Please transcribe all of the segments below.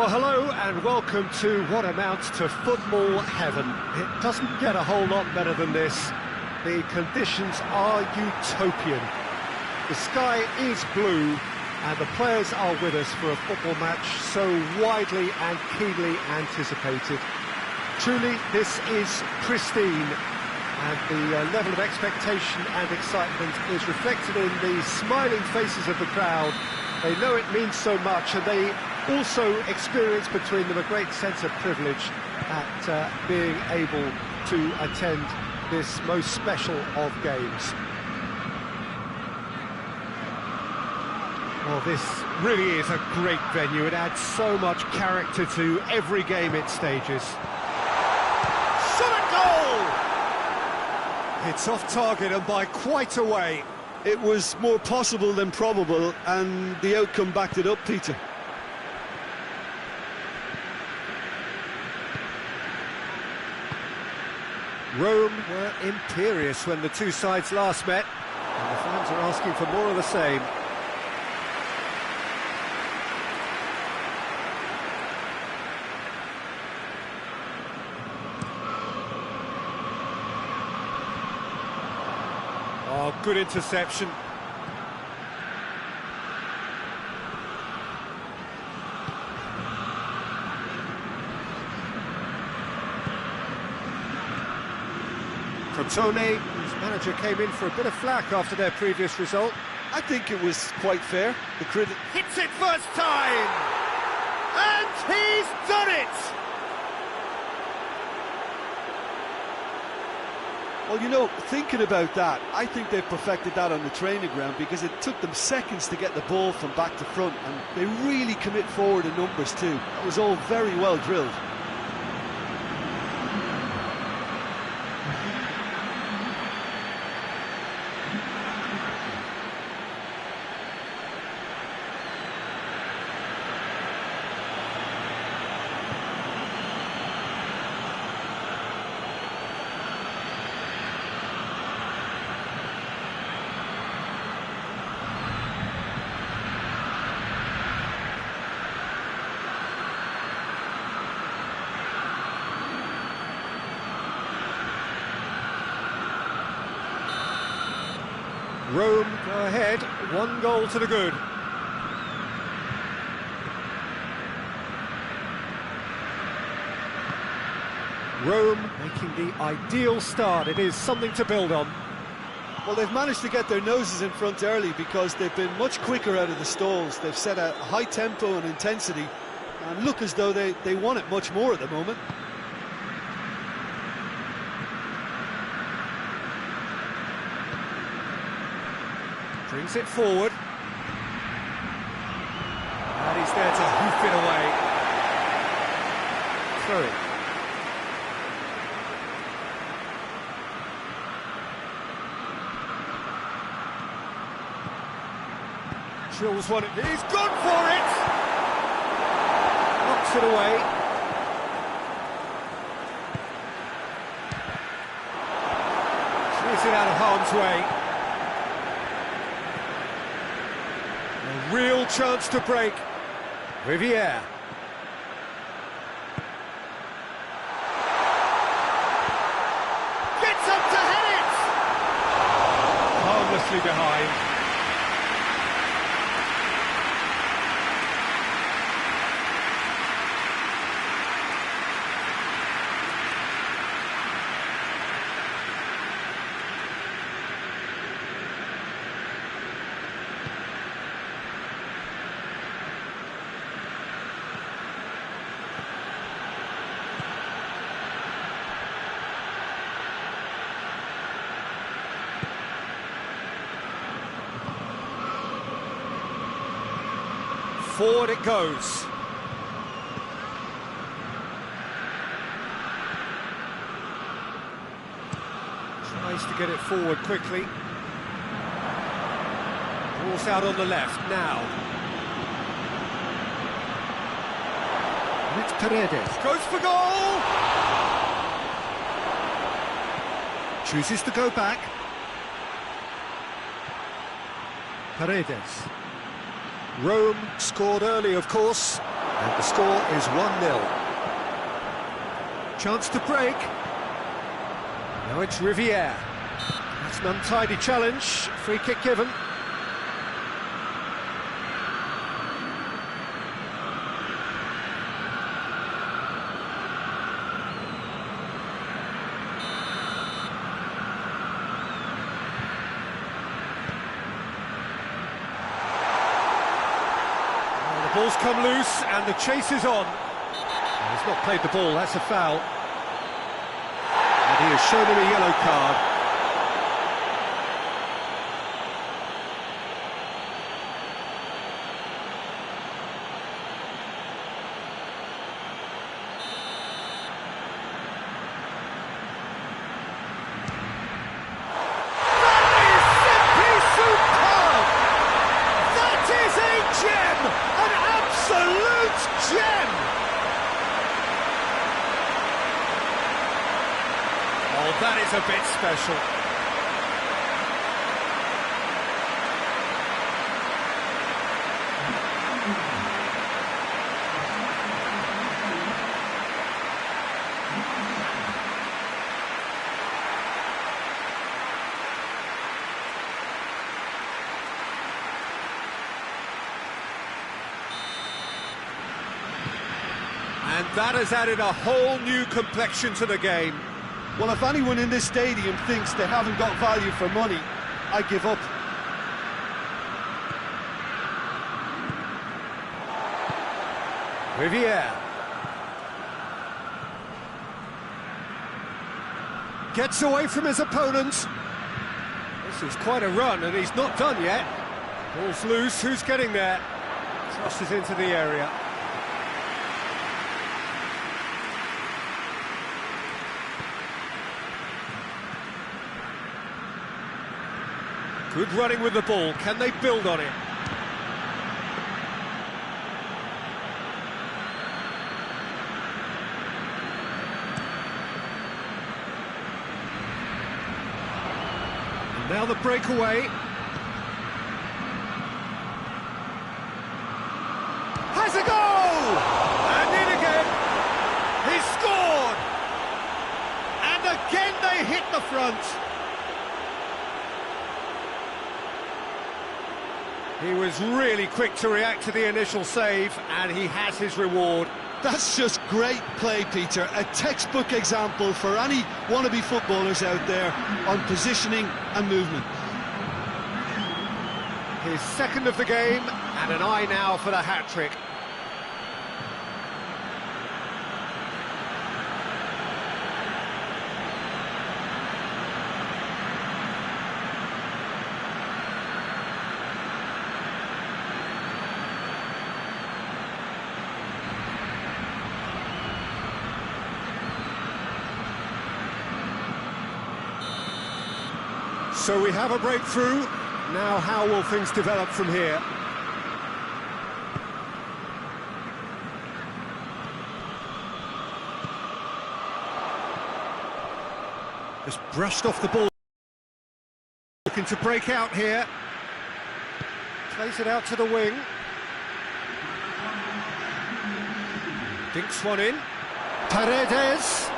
Well, hello and welcome to what amounts to football heaven. It doesn't get a whole lot better than this. The conditions are utopian. The sky is blue and the players are with us for a football match so widely and keenly anticipated. Truly, this is pristine, and the level of expectation and excitement is reflected in the smiling faces of the crowd. They know it means so much, and they also experience between them a great sense of privilege at being able to attend this most special of games. Well, this really is a great venue. It adds so much character to every game it stages. Shot at goal! It's off target and by quite a way. It was more possible than probable, and the outcome backed it up, Peter. Rome were imperious when the two sides last met, and the fans are asking for more of the same. Oh, good interception. Crotone, whose manager came in for a bit of flack after their previous result. I think it was quite fair. The critic Hits it first time! And he's done it! Well, you know, thinking about that, I think they perfected that on the training ground, because it took them seconds to get the ball from back to front, and they really commit forward in numbers too. That was all very well drilled. Rome go ahead, 1 goal to the good. Rome making the ideal start. It is something to build on. Well, they've managed to get their noses in front early because they've been much quicker out of the stalls. They've set a high tempo and intensity and look as though they want it much more at the moment. Brings it forward. And he's there to hoof it away. Through it. Chills one. He's gone for it! Knocks it away. Clears it out of harm's way. A real chance to break. Riviere. Gets up to head it! Harmlessly behind. Forward it goes. Tries to get it forward quickly. Ball's out on the left now. It's Paredes. Goes for goal! Chooses to go back. Paredes. Rome scored early, of course. And the score is 1-0. Chance to break. Now it's Riviere. That's an untidy challenge. Free kick given. The ball's come loose and the chase is on. He's not played the ball, that's a foul. And he has shown him a yellow card. Oh, that is a bit special. And that has added a whole new complexion to the game. Well, if anyone in this stadium thinks they haven't got value for money, I give up. Riviere. Gets away from his opponent. This is quite a run, and he's not done yet. Ball's loose, who's getting there? Crosses into the area. Good running with the ball, can they build on it? And now the breakaway. Has a goal! And in again! He's scored! And again they hit the front! He was really quick to react to the initial save, and he has his reward. That's just great play, Peter. A textbook example for any wannabe footballers out there on positioning and movement. His second of the game, and an eye now for the hat-trick. So we have a breakthrough. Now how will things develop from here? Just brushed off the ball. Looking to break out here. Plays it out to the wing. Dinks one in. Paredes.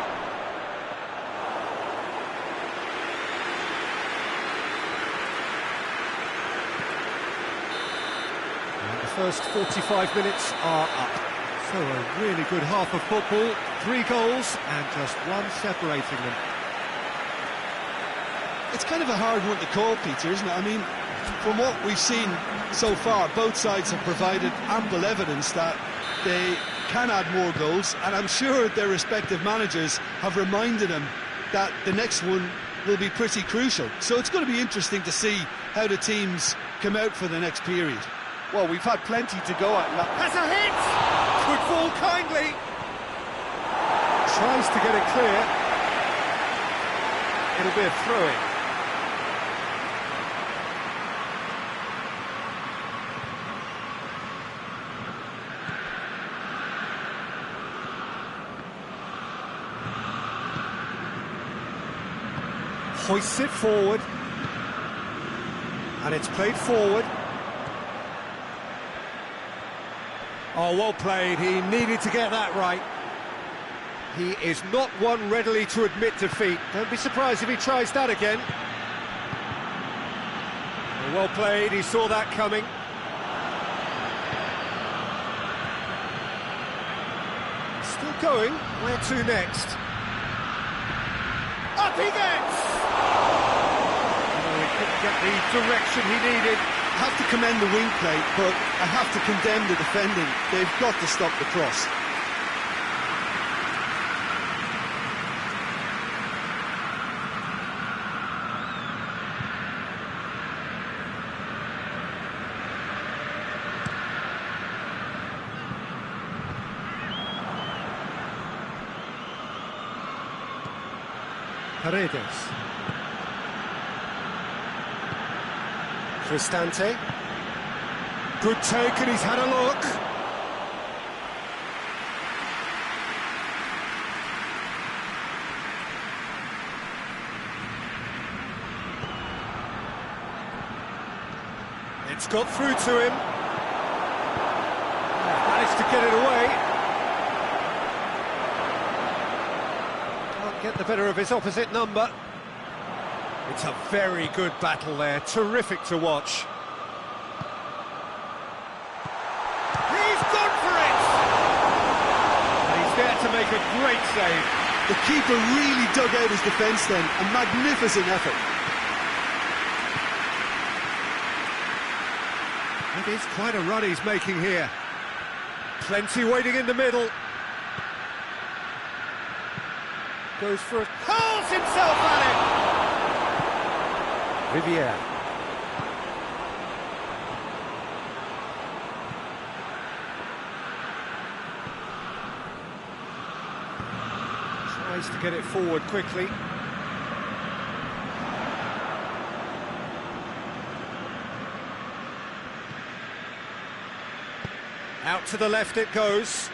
First 45 minutes are up. So a really good half of football, 3 goals and just one separating them. It's kind of a hard one to call, Peter, isn't it? I mean, from what we've seen so far, both sides have provided ample evidence that they can add more goals, and I'm sure their respective managers have reminded them that the next one will be pretty crucial. So it's going to be interesting to see how the teams come out for the next period. Well, we've had plenty to go at. Has a hit! Could fall kindly. Tries to get it clear. It'll be a throw-in. Hoists it forward. And it's played forward. Oh, well played. He needed to get that right. He is not one readily to admit defeat. Don't be surprised if he tries that again. Oh, well played. He saw that coming. Still going. Where to next? Up he gets! Oh, he couldn't get the direction he needed. I have to commend the wing play, but I have to condemn the defending. They've got to stop the cross. Paredes. Cristante. Good take, and he's had a look. It's got through to him. Managed to get it away. Can't get the better of his opposite number. It's a very good battle there, terrific to watch. He's gone for it! And he's there to make a great save. The keeper really dug out his defence then, a magnificent effort. It is quite a run he's making here. Plenty waiting in the middle. Goes for it, hurls himself at it! Riviere. Tries to get it forward quickly. Out to the left it goes.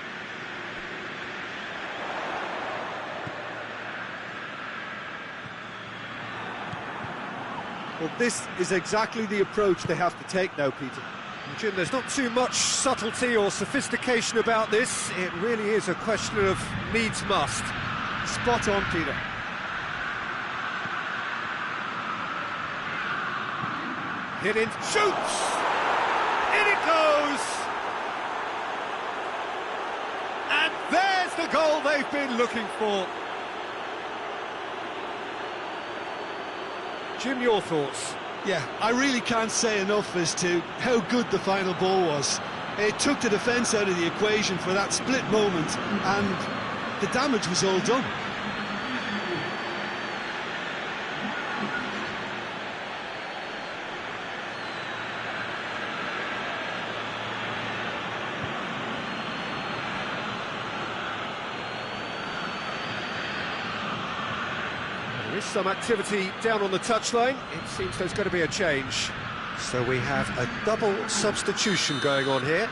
Well, this is exactly the approach they have to take now, Peter. Jim, there's not too much subtlety or sophistication about this. It really is a question of needs must. Spot on, Peter. Hit in, shoots! In it goes! And there's the goal they've been looking for. Jim, your thoughts? Yeah, I really can't say enough as to how good the final ball was. It took the defence out of the equation for that split moment, and the damage was all done. There is some activity down on the touchline. It seems there's going to be a change. So we have a double substitution going on here.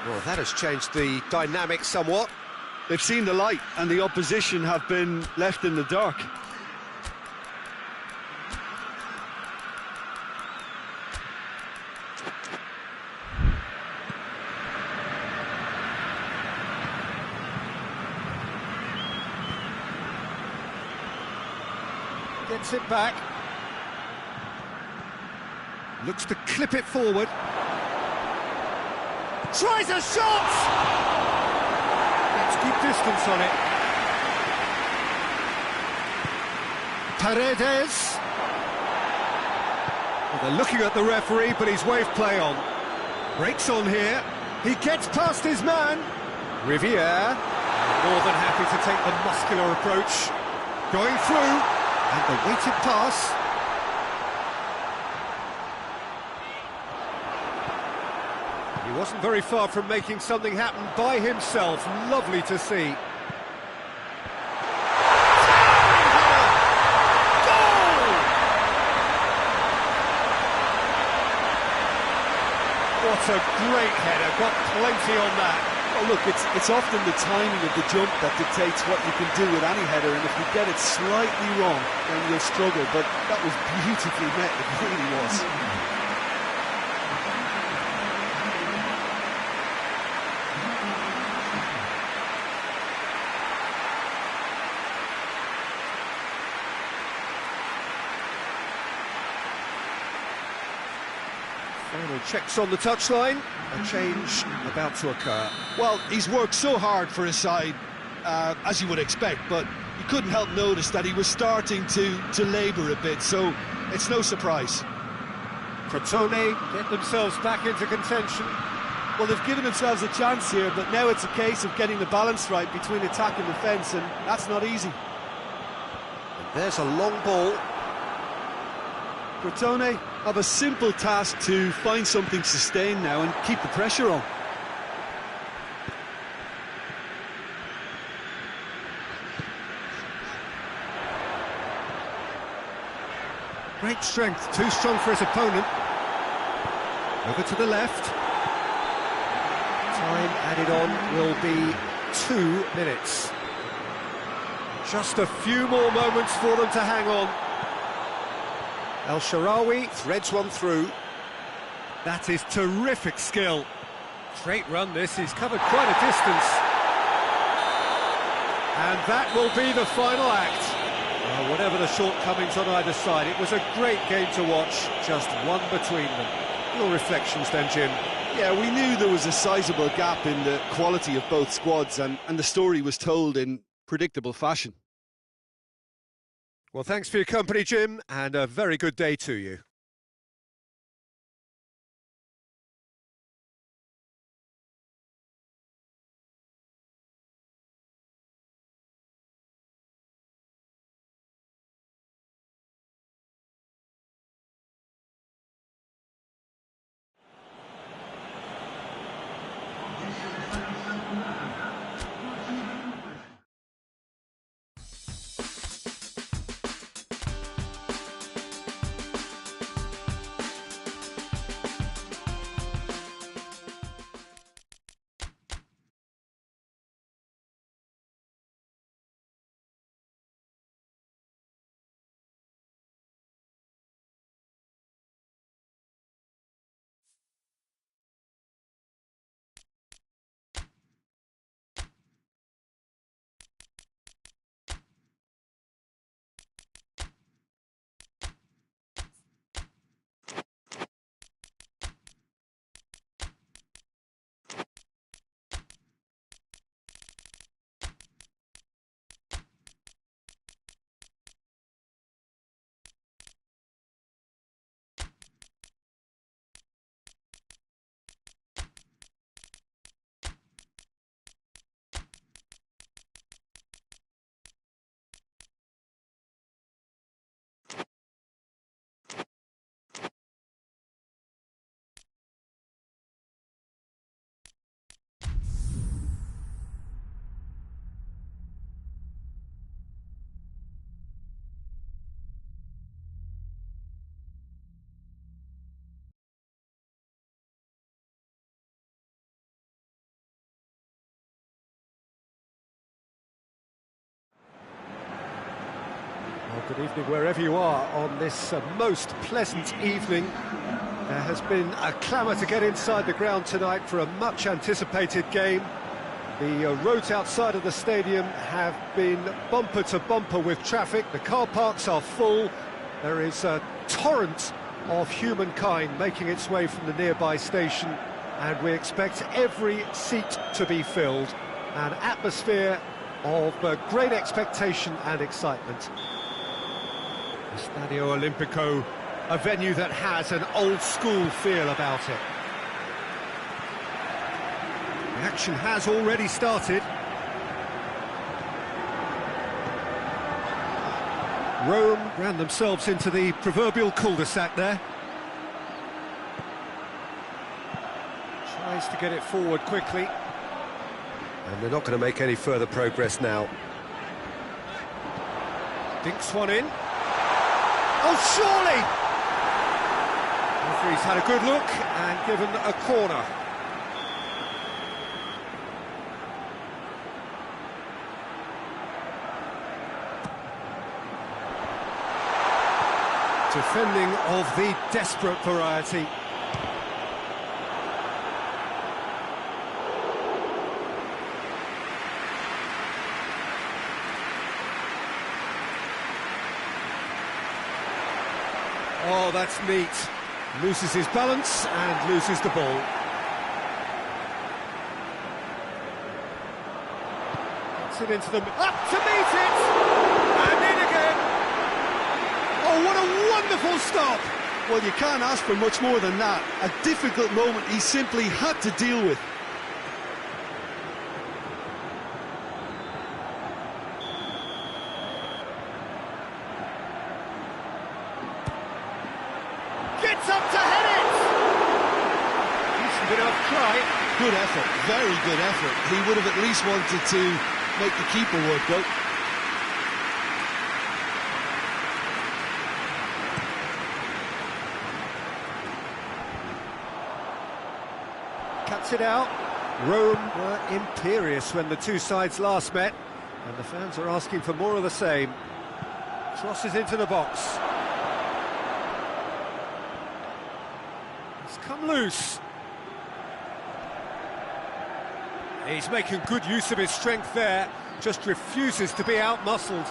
Well, that has changed the dynamic somewhat. They've seen the light, and the opposition have been left in the dark. Gets it back. Looks to clip it forward. Tries a shot! Gets good distance on it. Paredes. Well, they're looking at the referee, but he's waved play on. Breaks on here. He gets past his man. Riviere. More than happy to take the muscular approach. Going through. And the weighted pass. He wasn't very far from making something happen by himself. Lovely to see. Goal! What a great header. Got plenty on that. Oh, look, it's often the timing of the jump that dictates what you can do with any header, and if you get it slightly wrong, then you'll struggle, but that was beautifully met, it really was. Checks on the touchline, a change about to occur. Well, he's worked so hard for his side, as you would expect, but you couldn't help notice that he was starting to labour a bit, so it's no surprise. Crotone get themselves back into contention. Well, they've given themselves a chance here, but now it's a case of getting the balance right between attack and defence, and that's not easy. And there's a long ball. Crotone have a simple task to find something sustained now and keep the pressure on. Great strength, too strong for his opponent. Over to the left. Time added on will be 2 minutes. Just a few more moments for them to hang on. El Shaarawy threads one through. That is terrific skill. Great run this, he's covered quite a distance. And that will be the final act. Whatever the shortcomings on either side, it was a great game to watch, just one between them. Your reflections then, Jim? Yeah, we knew there was a sizable gap in the quality of both squads, and the story was told in predictable fashion. Well, thanks for your company, Jim, and a very good day to you. Well, good evening wherever you are on this most pleasant evening. There has been a clamour to get inside the ground tonight for a much-anticipated game. The roads outside of the stadium have been bumper to bumper with traffic. The car parks are full. There is a torrent of humankind making its way from the nearby station, and we expect every seat to be filled. An atmosphere of great expectation and excitement. Estadio Olimpico, a venue that has an old-school feel about it. The action has already started. Rome ran themselves into the proverbial cul-de-sac there. Tries to get it forward quickly. And they're not going to make any further progress now. Dinks one in. Oh, surely! The referee's had a good look and given a corner. Defending of the desperate variety. Oh, that's neat. Loses his balance and loses the ball. Gets it into the... Up to meet it! And in again! Oh, what a wonderful stop! Well, you can't ask for much more than that. A difficult moment he simply had to deal with. Gets up to head it! Decent enough try. Good effort, very good effort. He would have at least wanted to make the keeper work, though. Cuts it out. Rome were imperious when the two sides last met, and the fans are asking for more of the same. Crosses into the box. It's come loose. He's making good use of his strength there, just refuses to be out-muscled.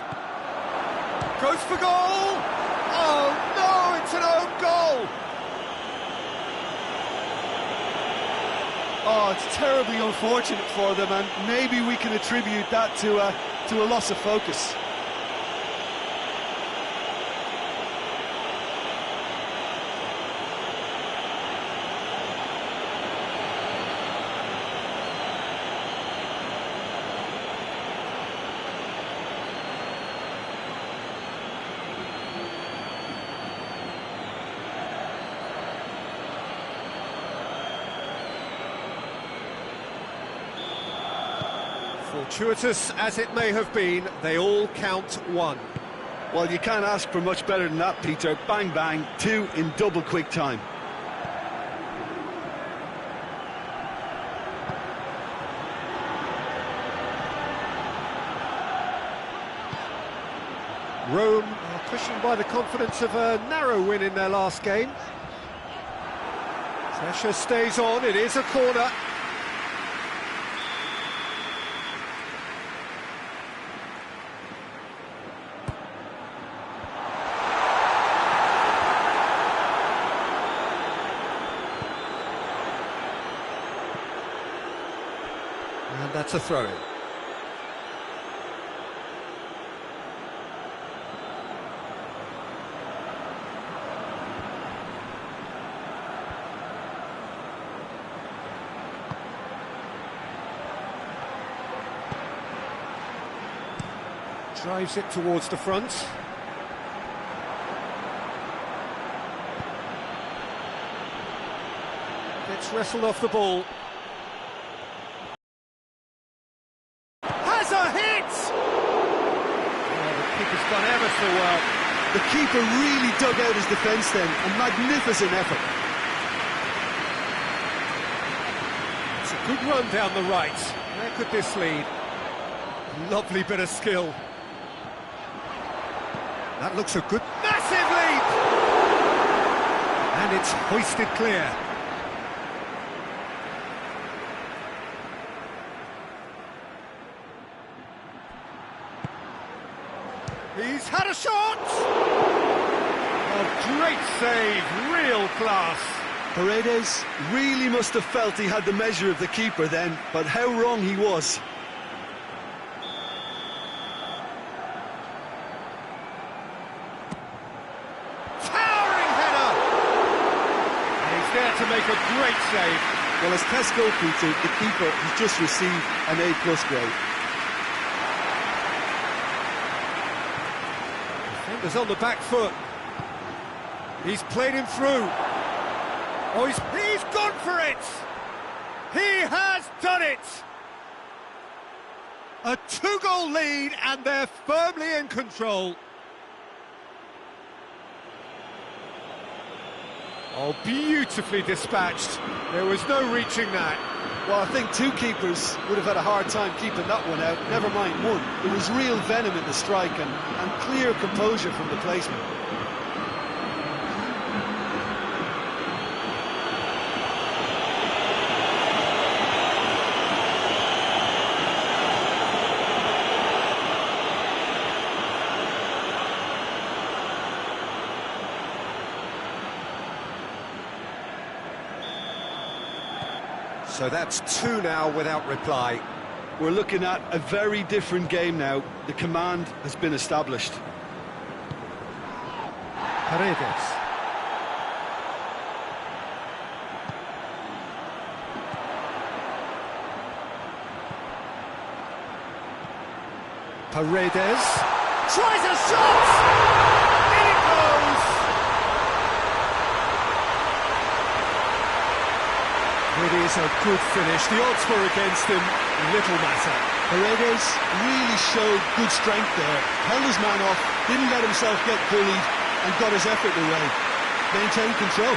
Goes for goal! Oh no, it's an own goal! Oh, it's terribly unfortunate for them, and maybe we can attribute that to a loss of focus. Fortuitous as it may have been, they all count one. Well, you can't ask for much better than that, Peter. Bang, bang, two in double quick time. Rome are cushioned by the confidence of a narrow win in their last game. Pressure stays on, it is a corner. And that's a throw-in. Drives it towards the front. Gets wrestled off the ball. Has a hit! Oh, the keeper's done ever so well. The keeper really dug out his defence then. A magnificent effort. It's a good run down the right. Where could this lead? Lovely bit of skill. That looks a good... Massive leap! And it's hoisted clear. He's had a shot! A great save, real class. Paredes really must have felt he had the measure of the keeper then, but how wrong he was. There to make a great save. Well, as test goalkeeper, the keeper has just received an A+ grade. Defender's on the back foot. He's played him through. Oh, he's gone for it! He has done it! A 2-goal lead, and they're firmly in control. Oh, beautifully dispatched. There was no reaching that. Well, I think two keepers would have had a hard time keeping that one out, never mind one. There was real venom in the strike and clear composure from the placement. So that's two now without reply. We're looking at a very different game now. The command has been established. Paredes. Paredes tries a shot! In it goes! It is a good finish. The odds were against him, little matter. Paredes really showed good strength there. Held his man off, didn't let himself get bullied, and got his effort away. Maintained control.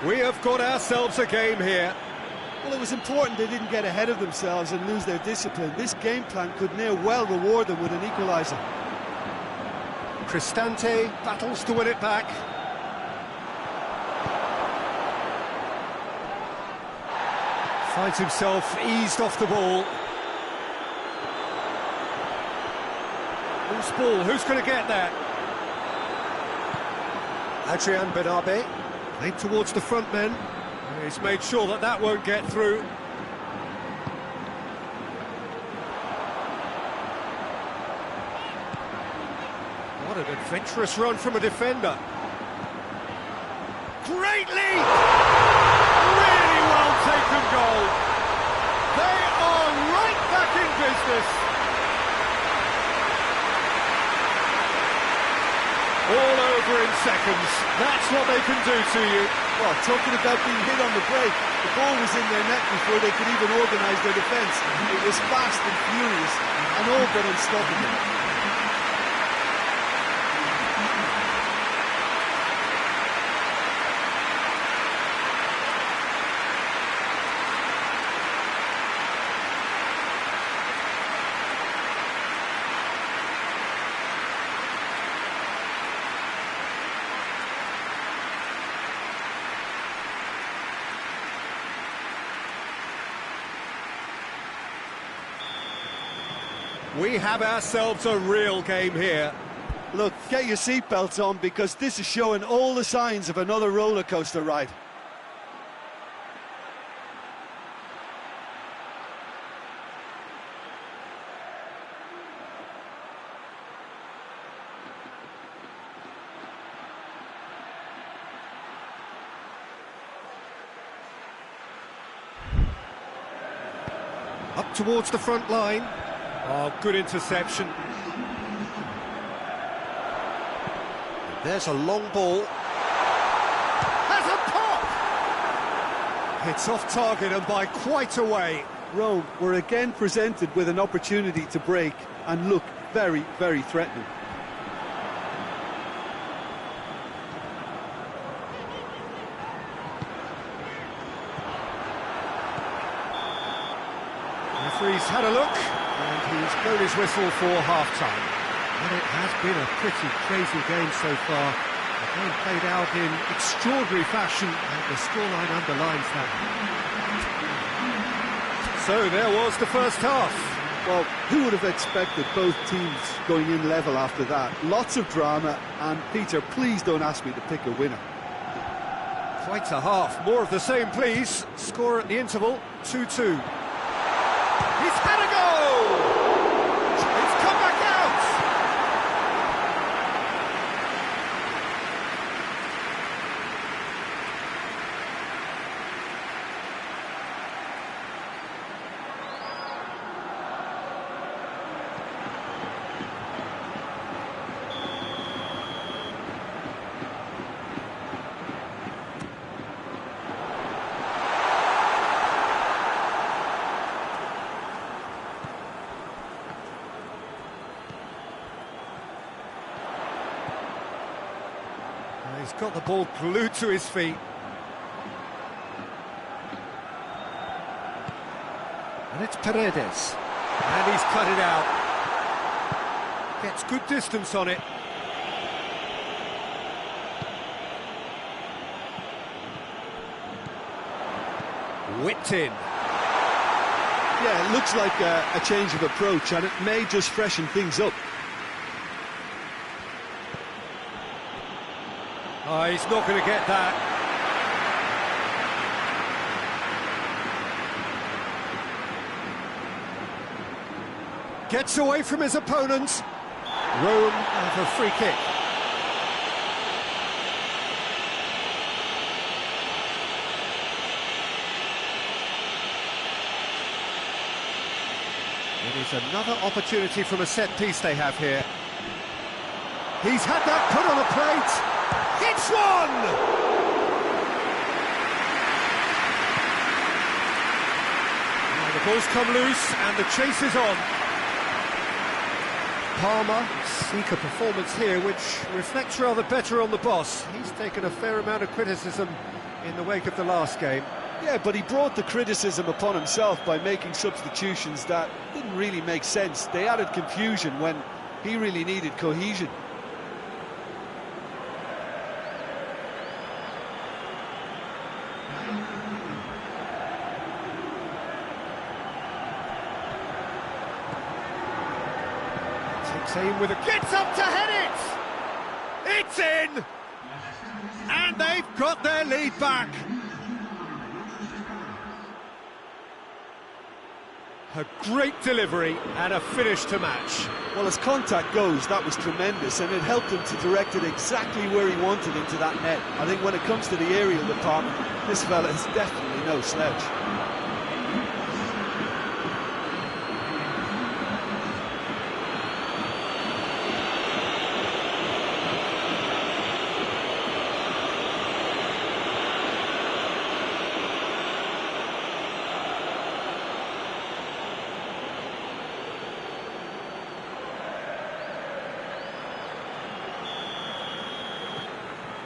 We have got ourselves a game here. Well, it was important they didn't get ahead of themselves and lose their discipline. This game plan could near well reward them with an equaliser. Cristante battles to win it back. Finds himself eased off the ball. Loose ball, who's going to get that? Adrian Benabe. Played towards the front men. He's made sure that that won't get through. What an adventurous run from a defender. Great lead! Really well taken goal. They are right back in business. All over in seconds. That's what they can do to you. Well, talking about being hit on the break, the ball was in their net before they could even organise their defence. It was fast and furious, and all but unstoppable. We have ourselves a real game here. Look, get your seatbelts on because this is showing all the signs of another roller coaster ride. Up towards the front line. Oh, good interception. There's a long ball. Has a pop! It's off target and by quite a way. Rome were again presented with an opportunity to break and look very, very threatening. Referee's had a look. And he's blown his whistle for half-time. And it has been a pretty crazy game so far. The game played out in extraordinary fashion, and the scoreline underlines that. So there was the first half. Well, who would have expected both teams going in level after that? Lots of drama, and Peter, please don't ask me to pick a winner. Quite a half. More of the same, please. Score at the interval, 2-2. He's had a goal! It's come back out! He's got the ball glued to his feet. And it's Paredes. And he's cut it out. Gets good distance on it. Whipped in. Yeah, it looks like a change of approach, and it may just freshen things up. Oh, he's not going to get that. Gets away from his opponents. Room for a free kick. It is another opportunity from a set piece they have here. He's had that put on a plate. Hits one! Now the ball's come loose and the chase is on. Palmer seek a performance here which reflects rather better on the boss. He's taken a fair amount of criticism in the wake of the last game. Yeah, but he brought the criticism upon himself by making substitutions that didn't really make sense. They added confusion when he really needed cohesion. Takes aim with a... Gets up to head it! It's in! And they've got their lead back. A great delivery and a finish to match. Well, as contact goes, that was tremendous, and it helped him to direct it exactly where he wanted into that net. I think when it comes to the aerial department, this fella is definitely no slouch.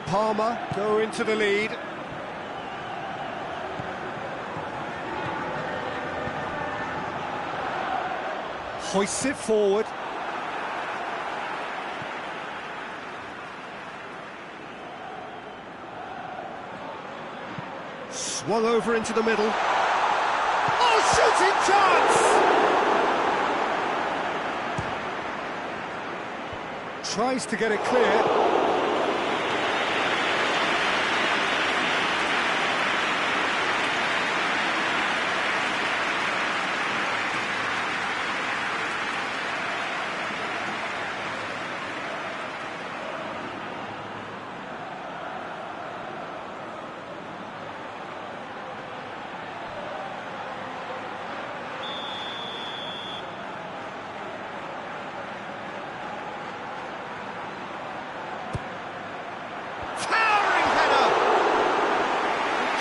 Palmer go into the lead. Hoists it forward. Swung over into the middle. Oh, shooting chance! Tries to get it clear.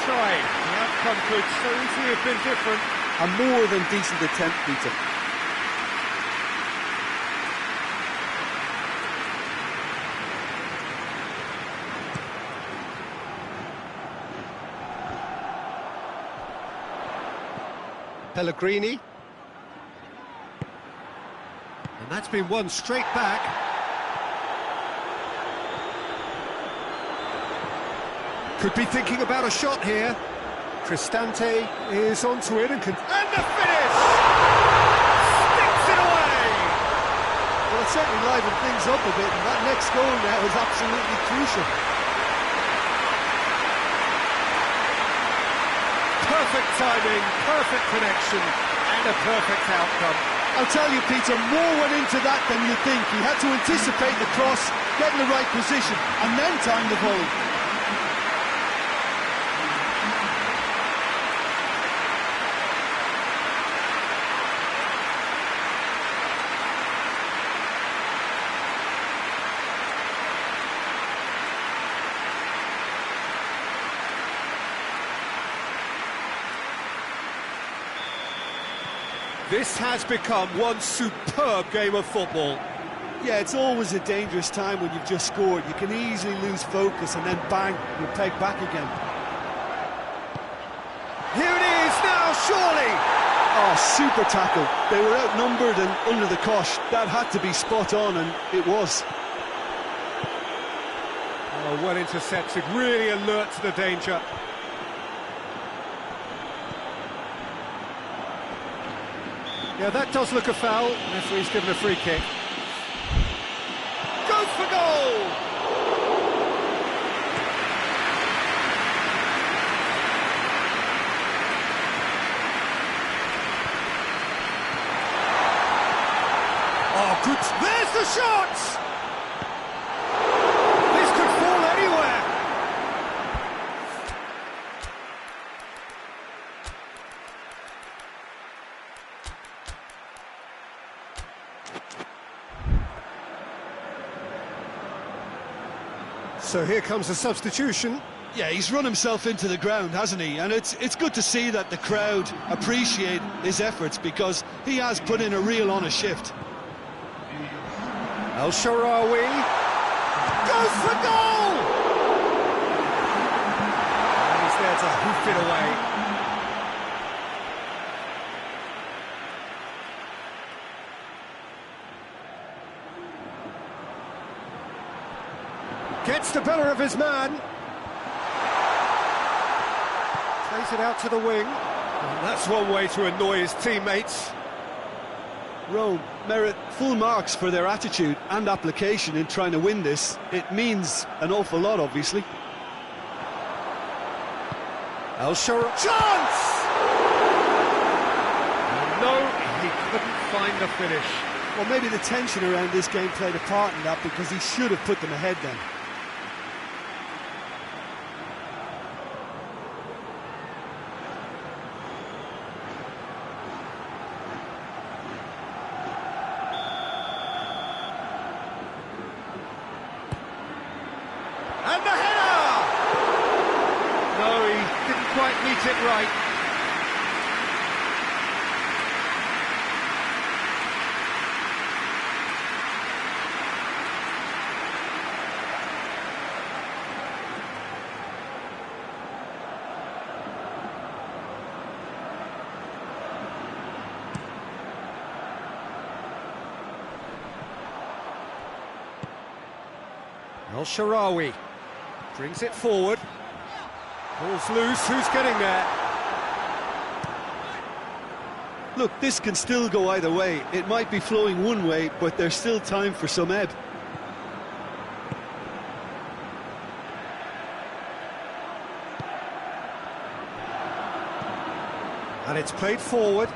The outcome could so easily have been different. A more than decent attempt, Peter. Pellegrini. And that's been won straight back. Could be thinking about a shot here. Cristante is onto it and the finish! Sticks it away! Well, it certainly livened things up a bit, and that next goal now is absolutely crucial. Perfect timing, perfect connection, and a perfect outcome. I'll tell you, Peter, more went into that than you think. He had to anticipate the cross, get in the right position, and then time the volley. This has become one superb game of football. Yeah, it's always a dangerous time when you've just scored. You can easily lose focus and then bang, you're pegged back again. Here it is now, surely! Oh, super tackle. They were outnumbered and under the cosh. That had to be spot on, and it was. Oh, well intercepted, really alert to the danger. Yeah, that does look a foul. Referee's given a free kick. Goes for goal! Oh, good. There's the shot! This could fall anywhere. So here comes the substitution. Yeah, he's run himself into the ground, hasn't he? And it's good to see that the crowd appreciate his efforts, because he has put in a real honest shift. El-Shaarawy goes for goal! And he's there to hoof it away. Gets the better of his man. Plays it out to the wing. And that's one way to annoy his teammates. Rome merit full marks for their attitude and application in trying to win this. It means an awful lot, obviously. El-Shaarawy. Chance! No, he couldn't find the finish. Well, maybe the tension around this game played a part in that, because he should have put them ahead then. And the header! No, he didn't quite meet it right. El-Shaarawy brings it forward. Ball's loose, who's getting there? Look, this can still go either way. It might be flowing one way, but there's still time for some ebb. And it's played forward.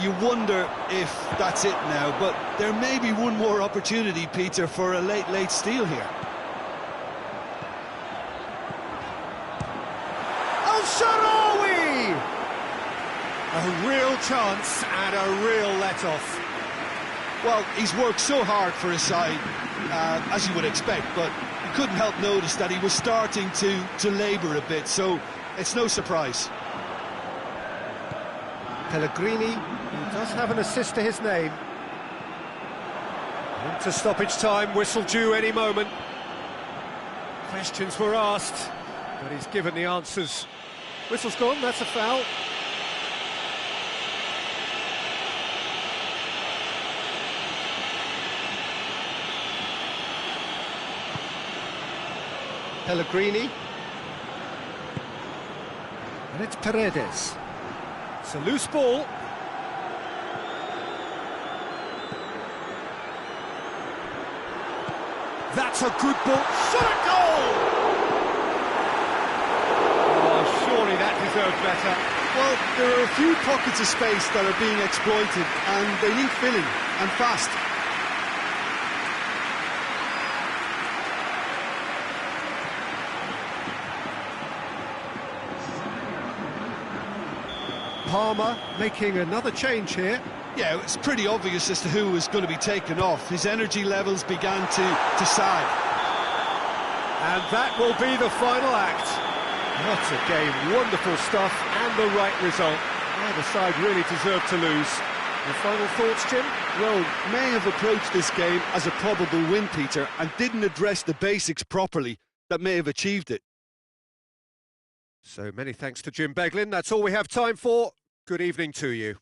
You wonder if that's it now, but there may be one more opportunity, Peter, for a late steal here. El-Shaarawy! A real chance and a real let-off. Well, he's worked so hard for his side, as you would expect, but you couldn't help notice that he was starting to labour a bit, so it's no surprise. Pellegrini, who does have an assist to his name. Into stoppage time, whistle due any moment. Questions were asked, but he's given the answers. Whistle's gone, that's a foul. Pellegrini. And it's Paredes. It's a loose ball. That's a good ball. Shot at goal! Oh, surely that deserved better. Well, there are a few pockets of space that are being exploited, and they need filling, and fast. Palmer making another change here. Yeah, it's pretty obvious as to who was going to be taken off. His energy levels began to sag. And that will be the final act. What a game, wonderful stuff, and the right result. Neither side really deserved to lose. Your final thoughts, Jim? Rome may have approached this game as a probable win, Peter, and didn't address the basics properly that may have achieved it. So many thanks to Jim Beglin. That's all we have time for. Good evening to you.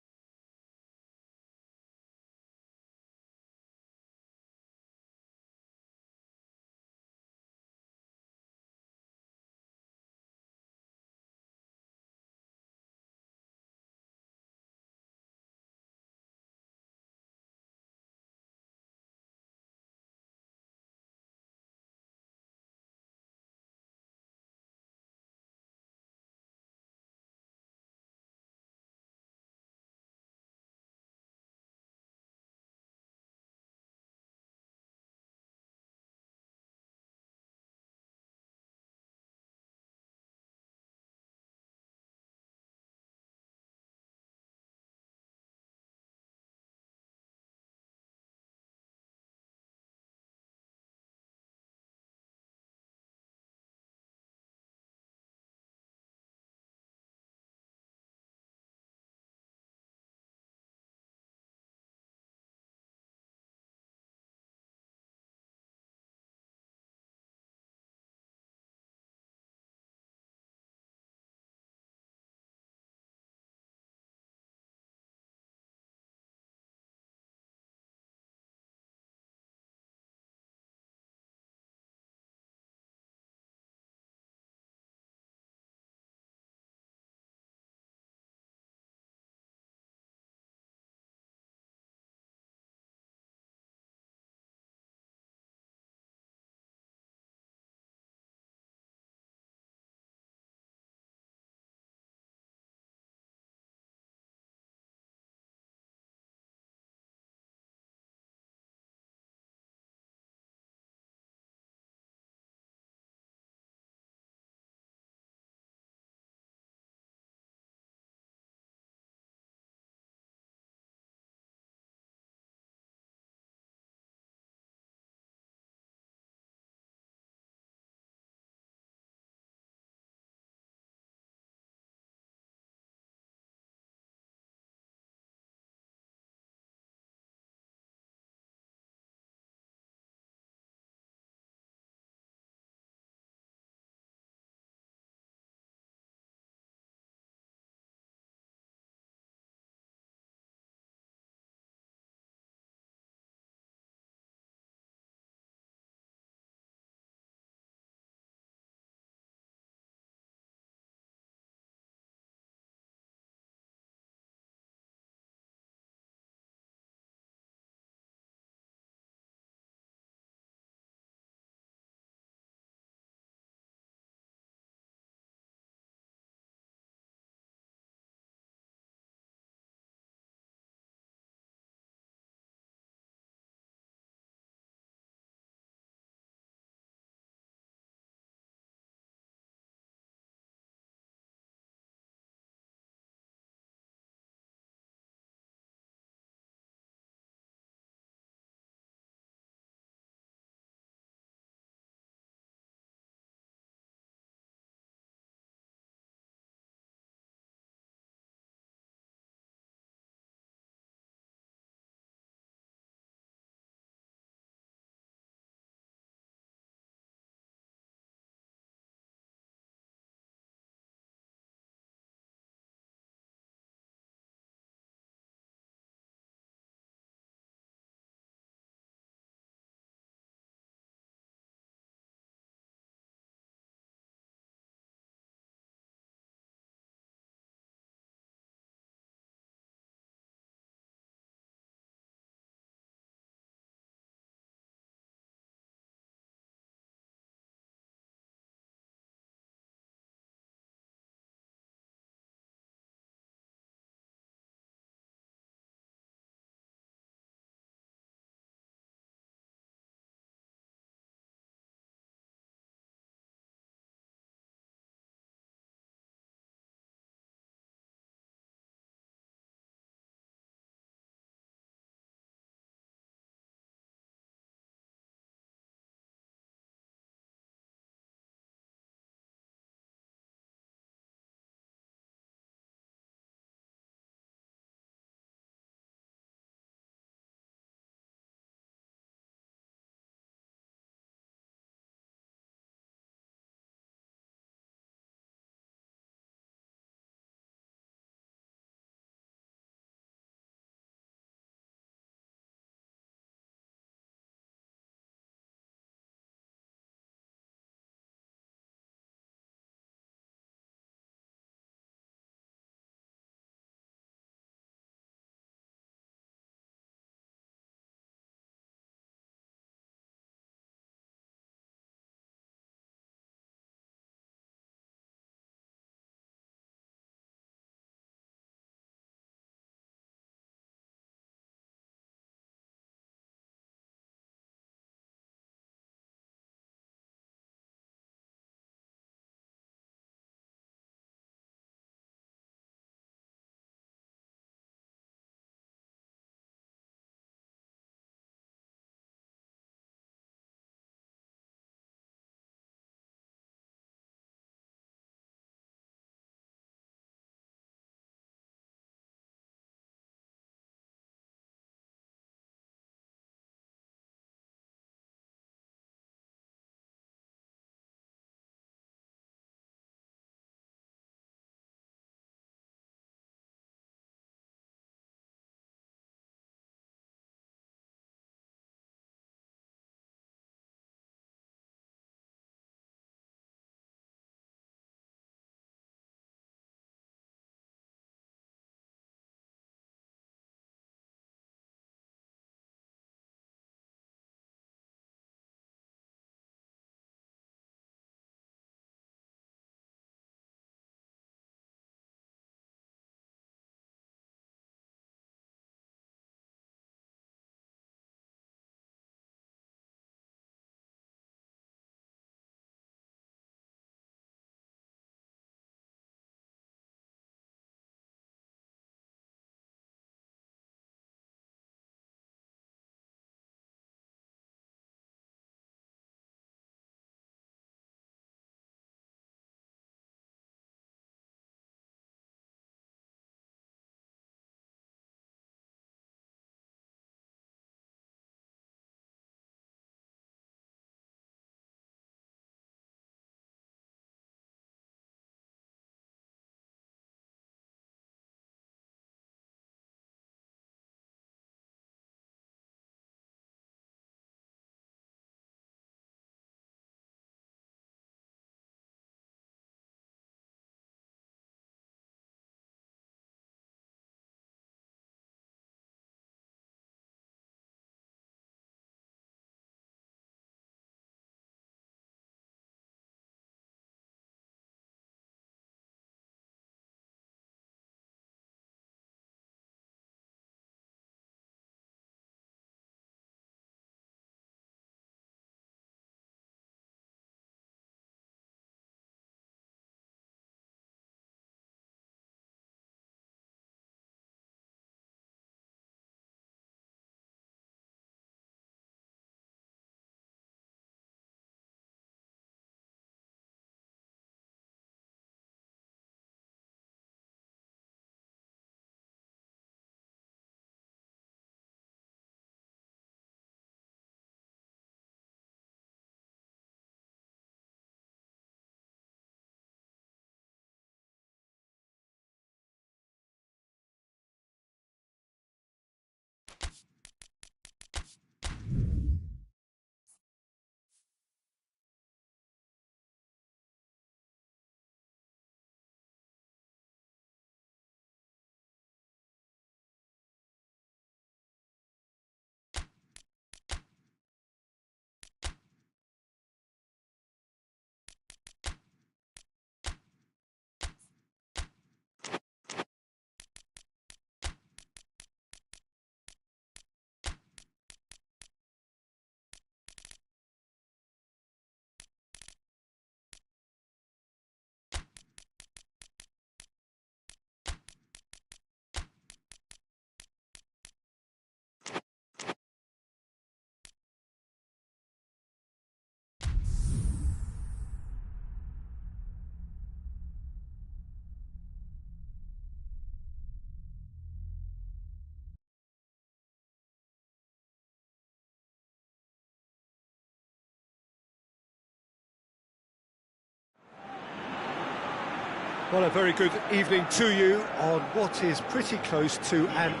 Well, a very good evening to you on what is pretty close to an